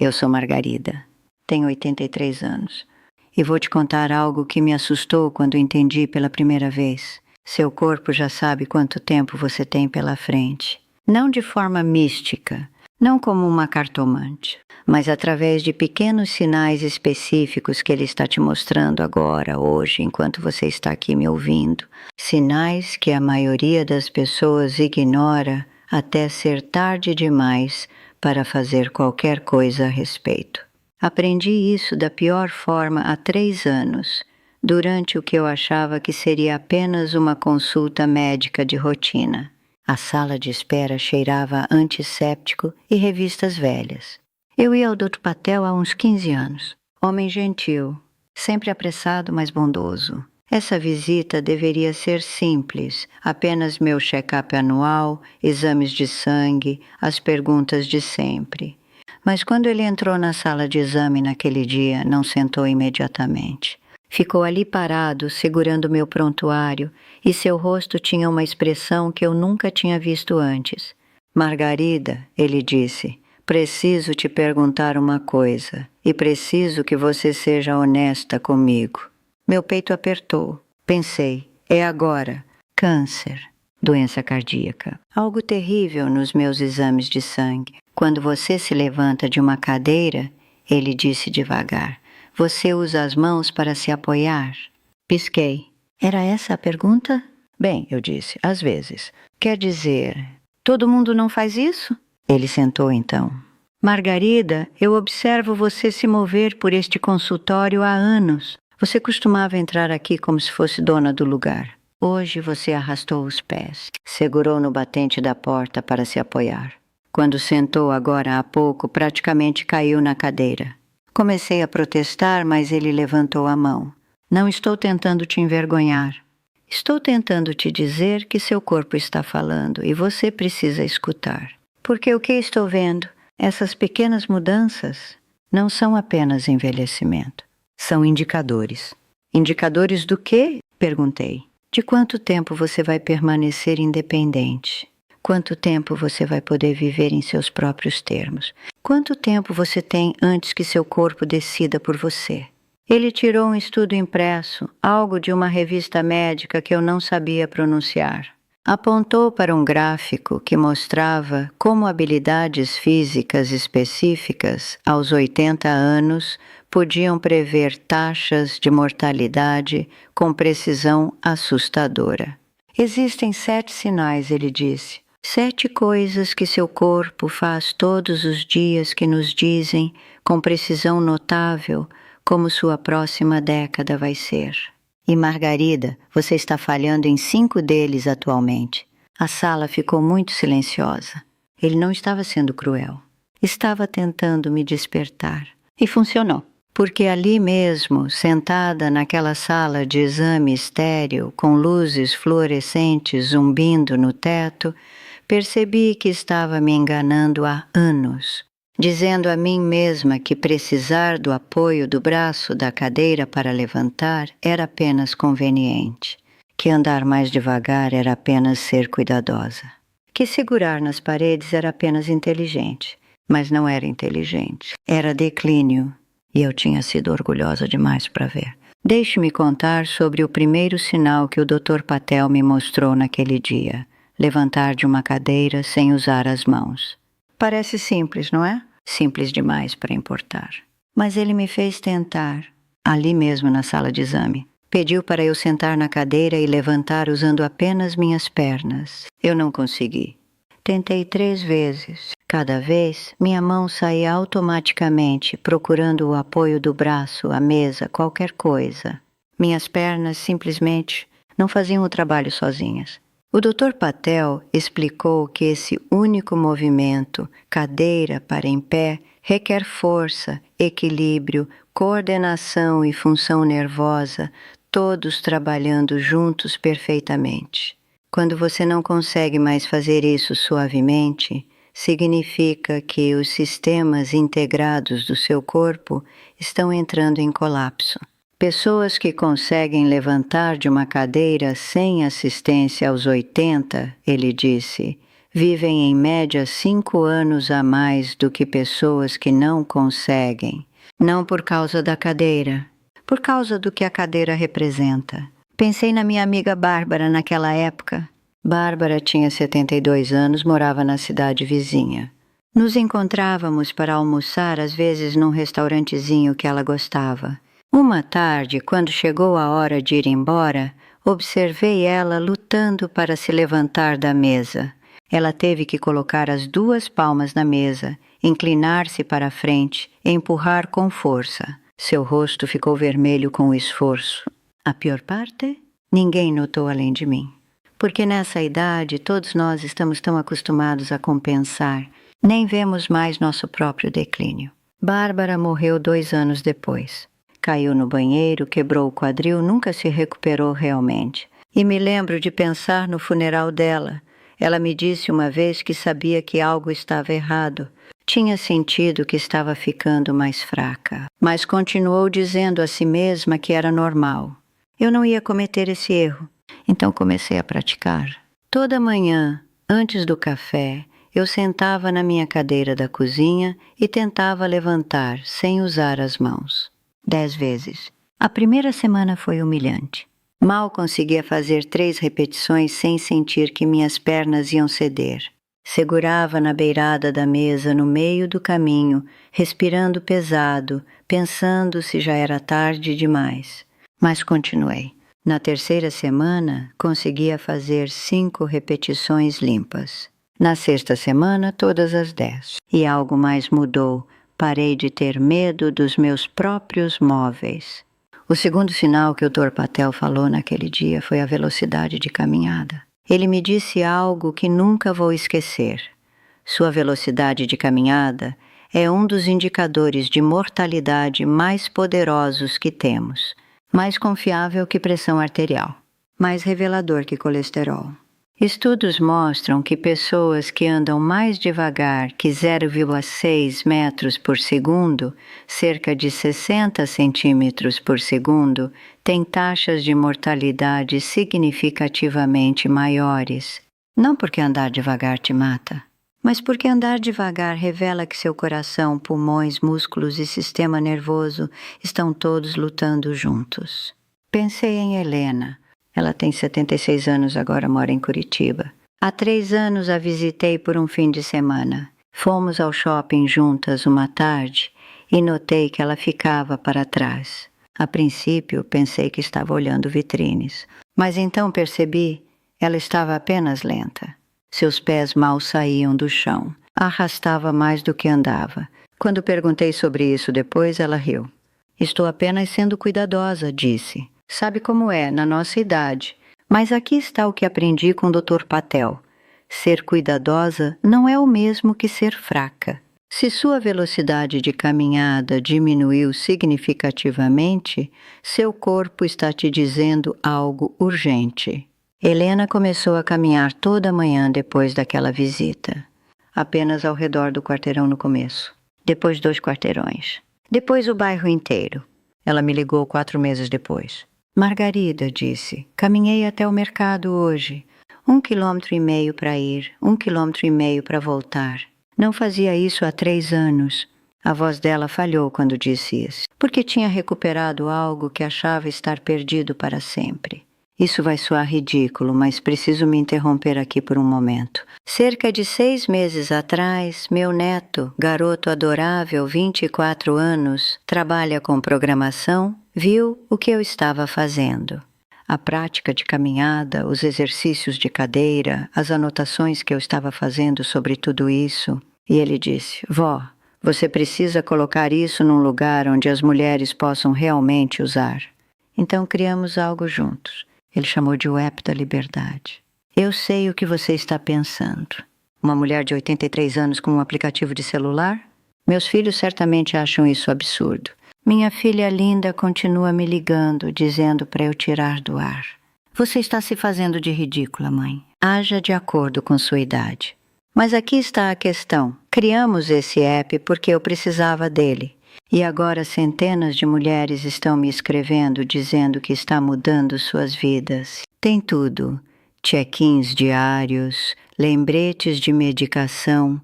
Eu sou Margarida. Tenho 83 anos. E vou te contar algo que me assustou quando entendi pela primeira vez. Seu corpo já sabe quanto tempo você tem pela frente. Não de forma mística, não como uma cartomante, mas através de pequenos sinais específicos que ele está te mostrando agora, hoje, enquanto você está aqui me ouvindo. Sinais que a maioria das pessoas ignora até ser tarde demais para fazer qualquer coisa a respeito. Aprendi isso da pior forma há 3 anos, durante o que eu achava que seria apenas uma consulta médica de rotina. A sala de espera cheirava a antisséptico e revistas velhas. Eu ia ao Dr. Patel há uns 15 anos. Homem gentil, sempre apressado, mas bondoso. Essa visita deveria ser simples, apenas meu check-up anual, exames de sangue, as perguntas de sempre. Mas quando ele entrou na sala de exame naquele dia, não sentou imediatamente. Ficou ali parado, segurando meu prontuário, e seu rosto tinha uma expressão que eu nunca tinha visto antes. Margarida, ele disse, preciso te perguntar uma coisa, e preciso que você seja honesta comigo. Meu peito apertou. Pensei, é agora. Câncer. Doença cardíaca. Algo terrível nos meus exames de sangue. Quando você se levanta de uma cadeira, ele disse devagar, você usa as mãos para se apoiar? Pisquei. Era essa a pergunta? Bem, eu disse, às vezes. Quer dizer, todo mundo não faz isso? Ele sentou então. Margarida, eu observo você se mover por este consultório há anos. Você costumava entrar aqui como se fosse dona do lugar. Hoje você arrastou os pés, segurou no batente da porta para se apoiar. Quando sentou agora há pouco, praticamente caiu na cadeira. Comecei a protestar, mas ele levantou a mão. Não estou tentando te envergonhar. Estou tentando te dizer que seu corpo está falando e você precisa escutar. Porque o que estou vendo, essas pequenas mudanças, não são apenas envelhecimento. São indicadores. Indicadores do quê? Perguntei. De quanto tempo você vai permanecer independente? Quanto tempo você vai poder viver em seus próprios termos? Quanto tempo você tem antes que seu corpo decida por você? Ele tirou um estudo impresso, algo de uma revista médica que eu não sabia pronunciar. Apontou para um gráfico que mostrava como habilidades físicas específicas, aos 80 anos, podiam prever taxas de mortalidade com precisão assustadora. Existem 7 sinais, ele disse. 7 coisas que seu corpo faz todos os dias que nos dizem, com precisão notável, como sua próxima década vai ser. E Margarida, você está falhando em 5 deles atualmente. A sala ficou muito silenciosa. Ele não estava sendo cruel. Estava tentando me despertar. E funcionou. Porque ali mesmo, sentada naquela sala de exame estéril, com luzes fluorescentes zumbindo no teto, percebi que estava me enganando há anos, dizendo a mim mesma que precisar do apoio do braço da cadeira para levantar era apenas conveniente, que andar mais devagar era apenas ser cuidadosa, que segurar nas paredes era apenas inteligente, mas não era inteligente, era declínio. E eu tinha sido orgulhosa demais para ver. Deixe-me contar sobre o primeiro sinal que o Dr. Patel me mostrou naquele dia. Levantar de uma cadeira sem usar as mãos. Parece simples, não é? Simples demais para importar. Mas ele me fez tentar, ali mesmo na sala de exame. Pediu para eu sentar na cadeira e levantar usando apenas minhas pernas. Eu não consegui. Tentei 3 vezes. Cada vez, minha mão saía automaticamente, procurando o apoio do braço, a mesa, qualquer coisa. Minhas pernas simplesmente não faziam o trabalho sozinhas. O Dr. Patel explicou que esse único movimento, cadeira para em pé, requer força, equilíbrio, coordenação e função nervosa, todos trabalhando juntos perfeitamente. Quando você não consegue mais fazer isso suavemente, significa que os sistemas integrados do seu corpo estão entrando em colapso. Pessoas que conseguem levantar de uma cadeira sem assistência aos 80, ele disse, vivem em média 5 anos a mais do que pessoas que não conseguem. Não por causa da cadeira, por causa do que a cadeira representa. Pensei na minha amiga Bárbara naquela época. Bárbara tinha 72 anos, morava na cidade vizinha. Nos encontrávamos para almoçar, às vezes num restaurantezinho que ela gostava. Uma tarde, quando chegou a hora de ir embora, observei ela lutando para se levantar da mesa. Ela teve que colocar as 2 palmas na mesa, inclinar-se para a frente e empurrar com força. Seu rosto ficou vermelho com o esforço. A pior parte? Ninguém notou além de mim. Porque nessa idade todos nós estamos tão acostumados a compensar, nem vemos mais nosso próprio declínio. Bárbara morreu 2 anos depois. Caiu no banheiro, quebrou o quadril, nunca se recuperou realmente. E me lembro de pensar no funeral dela. Ela me disse uma vez que sabia que algo estava errado. Tinha sentido que estava ficando mais fraca, mas continuou dizendo a si mesma que era normal. Eu não ia cometer esse erro, então comecei a praticar. Toda manhã, antes do café, eu sentava na minha cadeira da cozinha e tentava levantar sem usar as mãos. 10 vezes. A primeira semana foi humilhante. Mal conseguia fazer 3 repetições sem sentir que minhas pernas iam ceder. Segurava na beirada da mesa no meio do caminho, respirando pesado, pensando se já era tarde demais. Mas continuei. Na terceira semana, conseguia fazer 5 repetições limpas. Na sexta semana, todas as 10. E algo mais mudou. Parei de ter medo dos meus próprios móveis. O segundo sinal que o Dr. Patel falou naquele dia foi a velocidade de caminhada. Ele me disse algo que nunca vou esquecer. Sua velocidade de caminhada é um dos indicadores de mortalidade mais poderosos que temos. Mais confiável que pressão arterial. Mais revelador que colesterol. Estudos mostram que pessoas que andam mais devagar que 0,6 metros por segundo, cerca de 60 centímetros por segundo, têm taxas de mortalidade significativamente maiores. Não porque andar devagar te mata, mas porque andar devagar revela que seu coração, pulmões, músculos e sistema nervoso estão todos lutando juntos. Pensei em Helena. Ela tem 76 anos, agora mora em Curitiba. Há 3 anos a visitei por um fim de semana. Fomos ao shopping juntas uma tarde e notei que ela ficava para trás. A princípio, pensei que estava olhando vitrines. Mas então percebi, ela estava apenas lenta. Seus pés mal saíam do chão. Arrastava mais do que andava. Quando perguntei sobre isso depois, ela riu. Estou apenas sendo cuidadosa, disse. Sabe como é, na nossa idade. Mas aqui está o que aprendi com o Dr. Patel. Ser cuidadosa não é o mesmo que ser fraca. Se sua velocidade de caminhada diminuiu significativamente, seu corpo está te dizendo algo urgente. Helena começou a caminhar toda manhã depois daquela visita. Apenas ao redor do quarteirão no começo. Depois 2 quarteirões. Depois o bairro inteiro. Ela me ligou 4 meses depois. Margarida, disse, caminhei até o mercado hoje. 1,5 quilômetros para ir, 1,5 quilômetros para voltar. Não fazia isso há 3 anos. A voz dela falhou quando disse isso, porque tinha recuperado algo que achava estar perdido para sempre. Isso vai soar ridículo, mas preciso me interromper aqui por um momento. Cerca de 6 meses atrás, meu neto, garoto adorável, 24 anos, trabalha com programação, viu o que eu estava fazendo. A prática de caminhada, os exercícios de cadeira, as anotações que eu estava fazendo sobre tudo isso. E ele disse, vó, você precisa colocar isso num lugar onde as mulheres possam realmente usar. Então criamos algo juntos. Ele chamou de App da Liberdade. Eu sei o que você está pensando. Uma mulher de 83 anos com um aplicativo de celular? Meus filhos certamente acham isso absurdo. Minha filha linda continua me ligando, dizendo para eu tirar do ar. Você está se fazendo de ridícula, mãe. Haja de acordo com sua idade. Mas aqui está a questão. Criamos esse app porque eu precisava dele. E agora centenas de mulheres estão me escrevendo dizendo que está mudando suas vidas. Tem tudo. Check-ins diários, lembretes de medicação,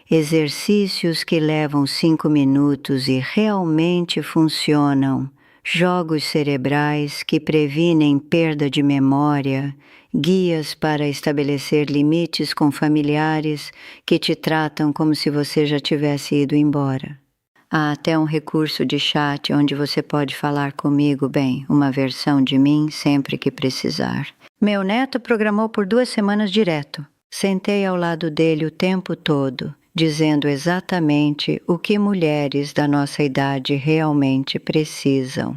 exercícios que levam 5 minutos e realmente funcionam, jogos cerebrais que previnem perda de memória, guias para estabelecer limites com familiares que te tratam como se você já tivesse ido embora. Há até um recurso de chat onde você pode falar comigo, uma versão de mim sempre que precisar. Meu neto programou por 2 semanas direto. Sentei ao lado dele o tempo todo, dizendo exatamente o que mulheres da nossa idade realmente precisam.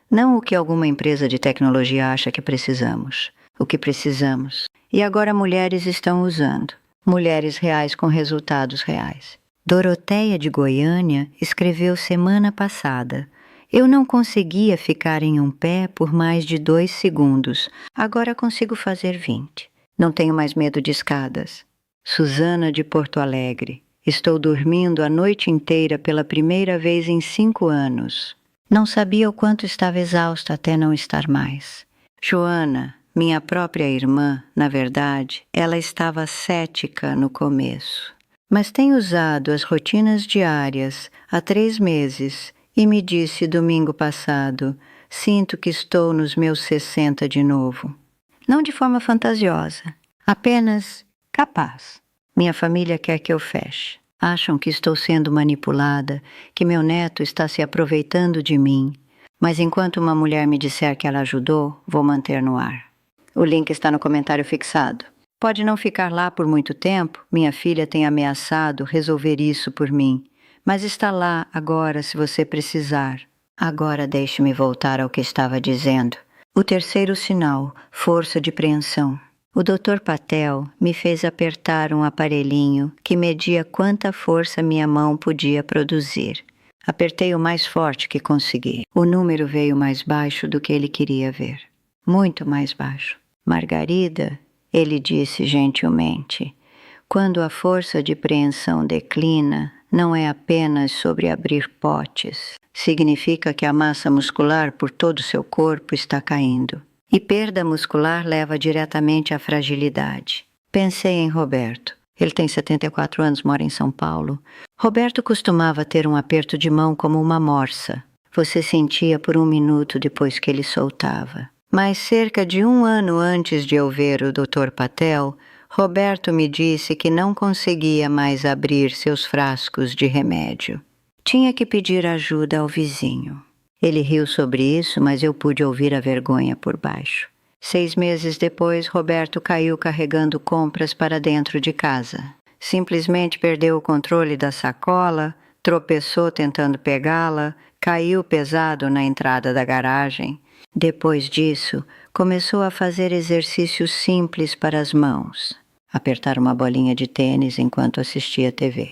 Não o que alguma empresa de tecnologia acha que precisamos. O que precisamos. E agora mulheres estão usando. Mulheres reais com resultados reais. Doroteia de Goiânia escreveu semana passada: eu não conseguia ficar em um pé por mais de 2 segundos. Agora consigo fazer 20. Não tenho mais medo de escadas. Suzana de Porto Alegre: estou dormindo a noite inteira pela primeira vez em 5 anos. Não sabia o quanto estava exausta até não estar mais. Joana, minha própria irmã, na verdade, ela estava cética no começo. Mas tem usado as rotinas diárias há 3 meses e me disse domingo passado: sinto que estou nos meus 60 de novo. Não de forma fantasiosa, apenas capaz. Minha família quer que eu feche. Acham que estou sendo manipulada, que meu neto está se aproveitando de mim. Mas enquanto uma mulher me disser que ela ajudou, vou manter no ar. O link está no comentário fixado. Pode não ficar lá por muito tempo, minha filha tem ameaçado resolver isso por mim, mas está lá agora se você precisar. Agora deixe-me voltar ao que estava dizendo. O terceiro sinal, força de preensão. O Dr. Patel me fez apertar um aparelhinho que media quanta força minha mão podia produzir. Apertei o mais forte que consegui. O número veio mais baixo do que ele queria ver. Muito mais baixo. Margarida, ele disse gentilmente, quando a força de preensão declina, não é apenas sobre abrir potes. Significa que a massa muscular por todo o seu corpo está caindo. E perda muscular leva diretamente à fragilidade. Pensei em Roberto. Ele tem 74 anos, mora em São Paulo. Roberto costumava ter um aperto de mão como uma morsa. Você sentia por 1 minuto depois que ele soltava. Mas cerca de 1 ano antes de eu ver o Dr. Patel, Roberto me disse que não conseguia mais abrir seus frascos de remédio. Tinha que pedir ajuda ao vizinho. Ele riu sobre isso, mas eu pude ouvir a vergonha por baixo. 6 meses depois, Roberto caiu carregando compras para dentro de casa. Simplesmente perdeu o controle da sacola, tropeçou tentando pegá-la, caiu pesado na entrada da garagem. Depois disso, começou a fazer exercícios simples para as mãos. Apertar uma bolinha de tênis enquanto assistia TV.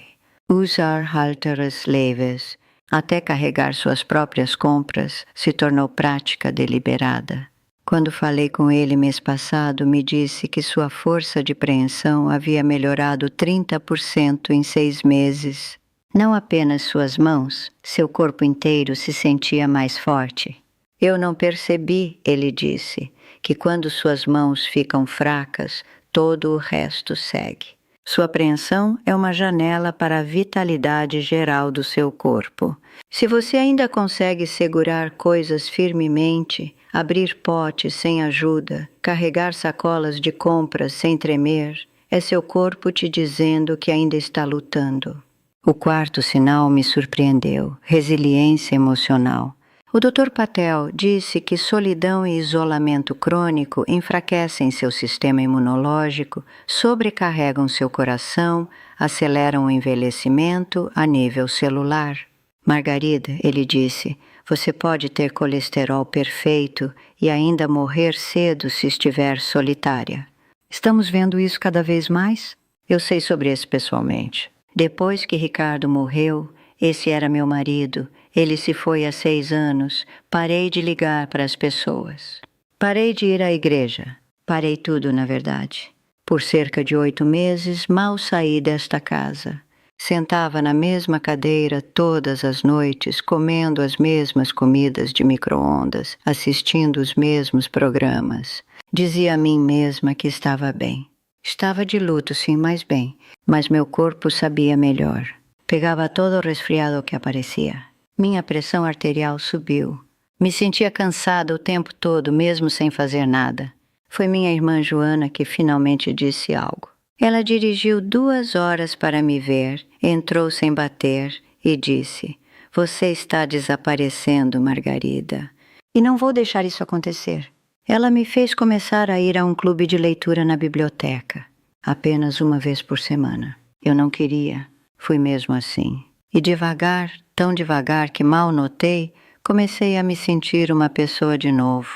Usar halteres leves, até carregar suas próprias compras, se tornou prática deliberada. Quando falei com ele mês passado, me disse que sua força de preensão havia melhorado 30% em 6 meses. Não apenas suas mãos, seu corpo inteiro se sentia mais forte. Eu não percebi, ele disse, que quando suas mãos ficam fracas, todo o resto segue. Sua apreensão é uma janela para a vitalidade geral do seu corpo. Se você ainda consegue segurar coisas firmemente, abrir potes sem ajuda, carregar sacolas de compras sem tremer, é seu corpo te dizendo que ainda está lutando. O quarto sinal me surpreendeu: resiliência emocional. O Dr. Patel disse que solidão e isolamento crônico enfraquecem seu sistema imunológico, sobrecarregam seu coração, aceleram o envelhecimento a nível celular. Margarida, ele disse, você pode ter colesterol perfeito e ainda morrer cedo se estiver solitária. Estamos vendo isso cada vez mais? Eu sei sobre isso pessoalmente. Depois que Ricardo morreu, esse era meu marido. Ele se foi há 6 anos. Parei de ligar para as pessoas. Parei de ir à igreja. Parei tudo, na verdade. Por cerca de 8 meses, mal saí desta casa. Sentava na mesma cadeira todas as noites, comendo as mesmas comidas de micro-ondas, assistindo os mesmos programas. Dizia a mim mesma que estava bem. Estava de luto, sim, mas meu corpo sabia melhor. Pegava todo o resfriado que aparecia. Minha pressão arterial subiu. Me sentia cansada o tempo todo, mesmo sem fazer nada. Foi minha irmã Joana que finalmente disse algo. Ela dirigiu 2 horas para me ver, entrou sem bater e disse: "Você está desaparecendo, Margarida. E não vou deixar isso acontecer." Ela me fez começar a ir a um clube de leitura na biblioteca, apenas 1 vez por semana. Eu não queria, fui mesmo assim. E devagar, tão devagar que mal notei, comecei a me sentir uma pessoa de novo.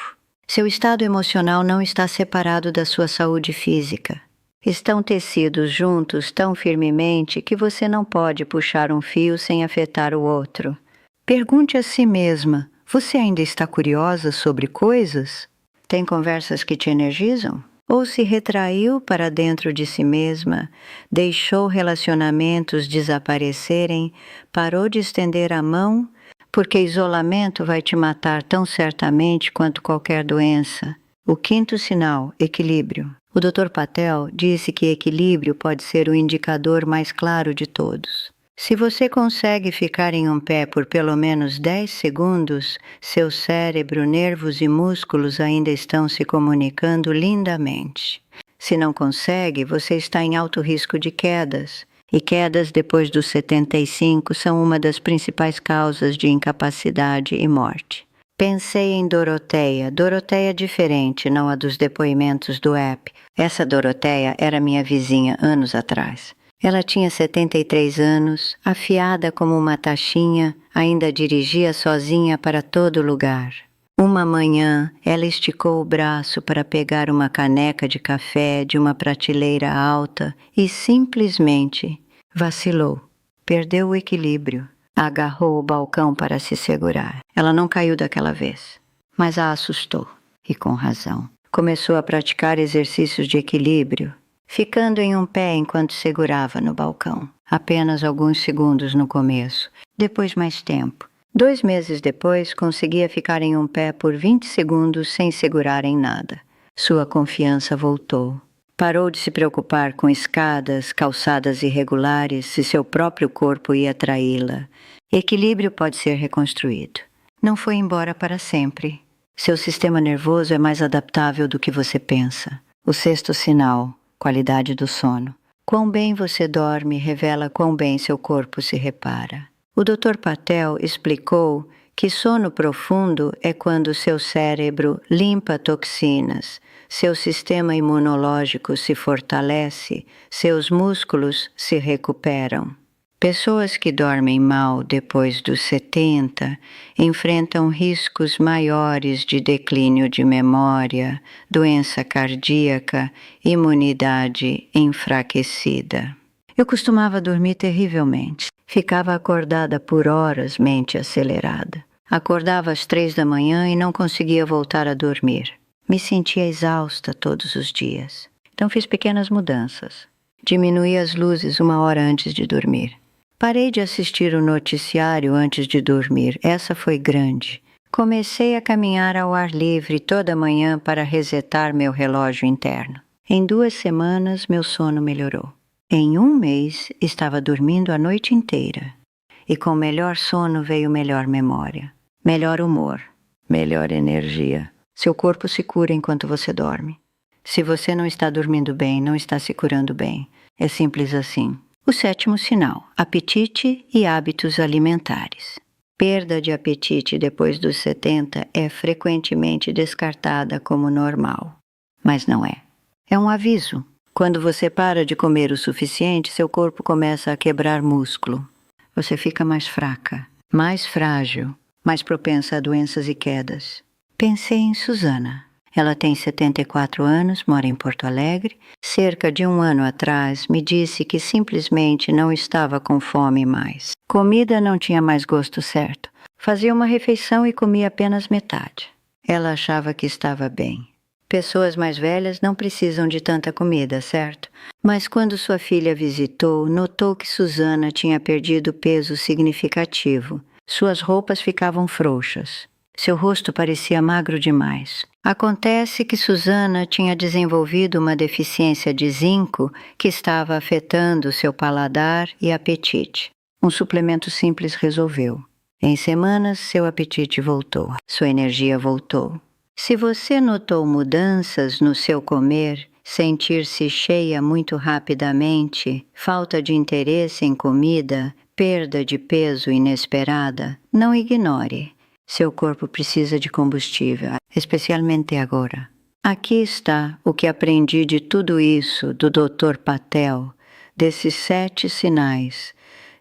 Seu estado emocional não está separado da sua saúde física. Estão tecidos juntos tão firmemente que você não pode puxar um fio sem afetar o outro. Pergunte a si mesma: você ainda está curiosa sobre coisas? Tem conversas que te energizam? Ou se retraiu para dentro de si mesma, deixou relacionamentos desaparecerem, parou de estender a mão, porque isolamento vai te matar tão certamente quanto qualquer doença. O 5º sinal, equilíbrio. O Dr. Patel disse que equilíbrio pode ser o indicador mais claro de todos. Se você consegue ficar em um pé por pelo menos 10 segundos, seu cérebro, nervos e músculos ainda estão se comunicando lindamente. Se não consegue, você está em alto risco de quedas. E quedas depois dos 75 são uma das principais causas de incapacidade e morte. Pensei em Doroteia. Doroteia diferente, não a dos depoimentos do app. Essa Doroteia era minha vizinha anos atrás. Ela tinha 73 anos, afiada como uma taxinha, ainda dirigia sozinha para todo lugar. Uma manhã, ela esticou o braço para pegar uma caneca de café de uma prateleira alta e simplesmente vacilou. Perdeu o equilíbrio. Agarrou o balcão para se segurar. Ela não caiu daquela vez, mas a assustou, e com razão. Começou a praticar exercícios de equilíbrio, ficando em um pé enquanto segurava no balcão. Apenas alguns segundos no começo, depois mais tempo. 2 meses depois, conseguia ficar em um pé por 20 segundos sem segurar em nada. Sua confiança voltou. Parou de se preocupar com escadas, calçadas irregulares, se seu próprio corpo ia traí-la. Equilíbrio pode ser reconstruído. Não foi embora para sempre. Seu sistema nervoso é mais adaptável do que você pensa. O 6º sinal, qualidade do sono. Quão bem você dorme revela quão bem seu corpo se repara. O Dr. Patel explicou que sono profundo é quando seu cérebro limpa toxinas, seu sistema imunológico se fortalece, seus músculos se recuperam. Pessoas que dormem mal depois dos 70 enfrentam riscos maiores de declínio de memória, doença cardíaca, imunidade enfraquecida. Eu costumava dormir terrivelmente. Ficava acordada por horas, mente acelerada. Acordava às 3 da manhã e não conseguia voltar a dormir. Me sentia exausta todos os dias. Então fiz pequenas mudanças. Diminuí as luzes 1 hora antes de dormir. Parei de assistir o noticiário antes de dormir. Essa foi grande. Comecei a caminhar ao ar livre toda manhã para resetar meu relógio interno. Em 2 semanas, meu sono melhorou. Em 1 mês, estava dormindo a noite inteira. E com melhor sono veio melhor memória, melhor humor, melhor energia. Seu corpo se cura enquanto você dorme. Se você não está dormindo bem, não está se curando bem. É simples assim. O 7º sinal, apetite e hábitos alimentares. Perda de apetite depois dos 70 é frequentemente descartada como normal. Mas não é. É um aviso. Quando você para de comer o suficiente, seu corpo começa a quebrar músculo. Você fica mais fraca, mais frágil, mais propensa a doenças e quedas. Pensei em Susana. Ela tem 74 anos, mora em Porto Alegre. Cerca de 1 ano atrás, me disse que simplesmente não estava com fome mais. Comida não tinha mais gosto certo. Fazia uma refeição e comia apenas metade. Ela achava que estava bem. Pessoas mais velhas não precisam de tanta comida, certo? Mas quando sua filha visitou, notou que Susana tinha perdido peso significativo. Suas roupas ficavam frouxas. Seu rosto parecia magro demais. Acontece que Susana tinha desenvolvido uma deficiência de zinco que estava afetando seu paladar e apetite. Um suplemento simples resolveu. Em semanas, seu apetite voltou. Sua energia voltou. Se você notou mudanças no seu comer, sentir-se cheia muito rapidamente, falta de interesse em comida, perda de peso inesperada, não ignore. Seu corpo precisa de combustível, especialmente agora. Aqui está o que aprendi de tudo isso do Dr. Patel, desses 7 sinais,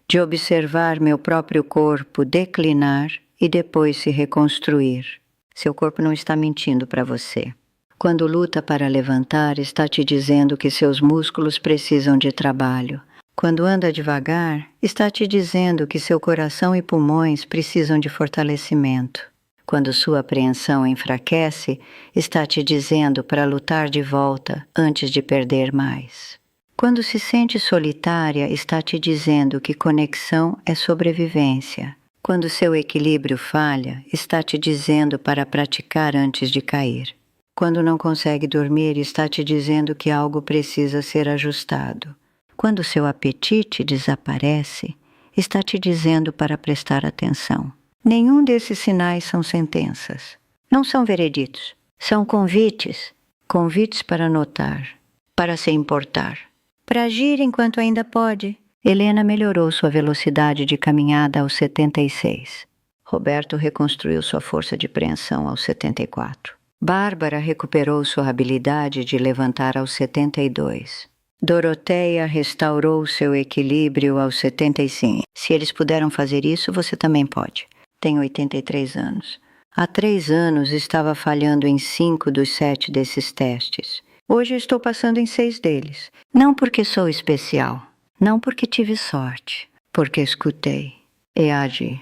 de observar meu próprio corpo declinar e depois se reconstruir. Seu corpo não está mentindo para você. Quando luta para levantar, está te dizendo que seus músculos precisam de trabalho. Quando anda devagar, está te dizendo que seu coração e pulmões precisam de fortalecimento. Quando sua apreensão enfraquece, está te dizendo para lutar de volta antes de perder mais. Quando se sente solitária, está te dizendo que conexão é sobrevivência. Quando seu equilíbrio falha, está te dizendo para praticar antes de cair. Quando não consegue dormir, está te dizendo que algo precisa ser ajustado. Quando seu apetite desaparece, está te dizendo para prestar atenção. Nenhum desses sinais são sentenças. Não são vereditos. São convites. Convites para notar, para se importar, para agir enquanto ainda pode. Helena melhorou sua velocidade de caminhada aos 76. Roberto reconstruiu sua força de preensão aos 74. Bárbara recuperou sua habilidade de levantar aos 72. Doroteia restaurou seu equilíbrio aos 75. Se eles puderam fazer isso, você também pode. Tenho 83 anos. Há 3 anos estava falhando em 5 dos 7 desses testes. Hoje estou passando em 6 deles. Não porque sou especial. Não porque tive sorte. Porque escutei e agi.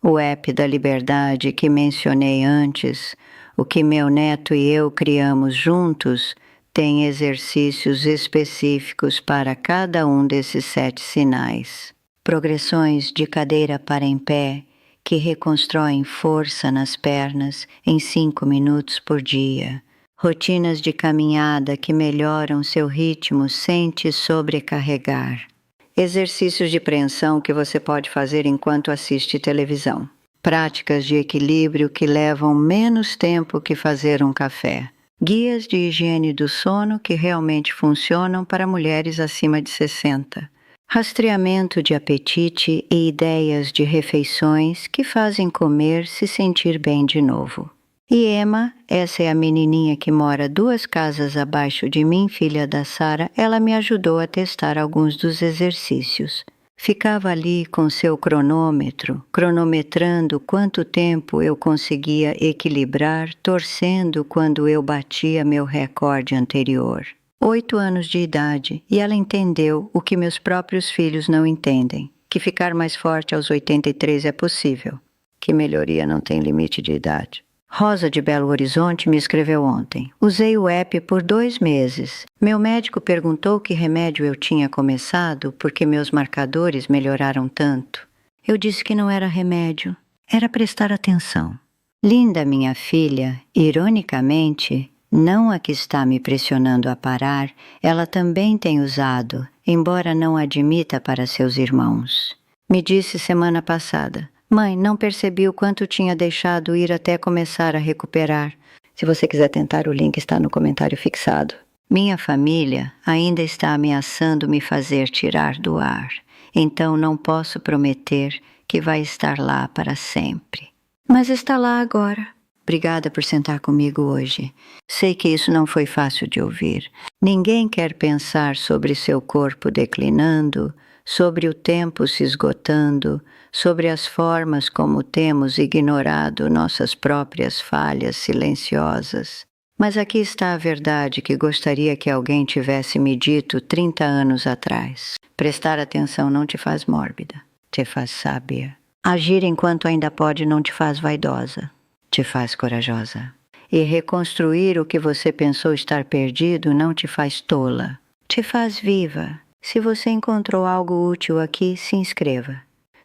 O app da liberdade que mencionei antes, o que meu neto e eu criamos juntos, tem exercícios específicos para cada um desses 7 sinais. Progressões de cadeira para em pé, que reconstroem força nas pernas em 5 minutos por dia. Rotinas de caminhada que melhoram seu ritmo sem te sobrecarregar. Exercícios de preensão que você pode fazer enquanto assiste televisão. Práticas de equilíbrio que levam menos tempo que fazer um café. Guias de higiene do sono que realmente funcionam para mulheres acima de 60. Rastreamento de apetite e ideias de refeições que fazem comer se sentir bem de novo. E Emma, essa é a menininha que mora 2 casas abaixo de mim, filha da Sara, ela me ajudou a testar alguns dos exercícios. Ficava ali com seu cronômetro, cronometrando quanto tempo eu conseguia equilibrar, torcendo quando eu batia meu recorde anterior. 8 anos de idade, e ela entendeu o que meus próprios filhos não entendem, que ficar mais forte aos 83 é possível, que melhoria não tem limite de idade. Rosa de Belo Horizonte me escreveu ontem. Usei o app por 2 meses. Meu médico perguntou que remédio eu tinha começado porque meus marcadores melhoraram tanto. Eu disse que não era remédio, era prestar atenção. Linda, minha filha, ironicamente, não a que está me pressionando a parar, ela também tem usado, embora não admita para seus irmãos. Me disse semana passada: mãe, não percebi o quanto tinha deixado ir até começar a recuperar. Se você quiser tentar, o link está no comentário fixado. Minha família ainda está ameaçando me fazer tirar do ar, então não posso prometer que vai estar lá para sempre. Mas está lá agora. Obrigada por sentar comigo hoje. Sei que isso não foi fácil de ouvir. Ninguém quer pensar sobre seu corpo declinando, sobre o tempo se esgotando, sobre as formas como temos ignorado nossas próprias falhas silenciosas. Mas aqui está a verdade que gostaria que alguém tivesse me dito 30 anos atrás. Prestar atenção não te faz mórbida, te faz sábia. Agir enquanto ainda pode não te faz vaidosa, te faz corajosa. E reconstruir o que você pensou estar perdido não te faz tola, te faz viva. Se você encontrou algo útil aqui, se inscreva.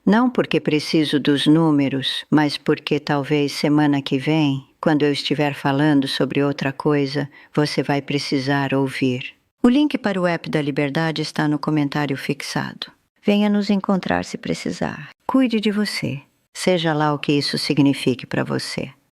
Não porque preciso dos números, mas porque talvez semana que vem, quando eu estiver falando sobre outra coisa, você vai precisar ouvir. O link para o app da Liberdade está no comentário fixado. Venha nos encontrar se precisar. Cuide de você, seja lá o que isso signifique para você.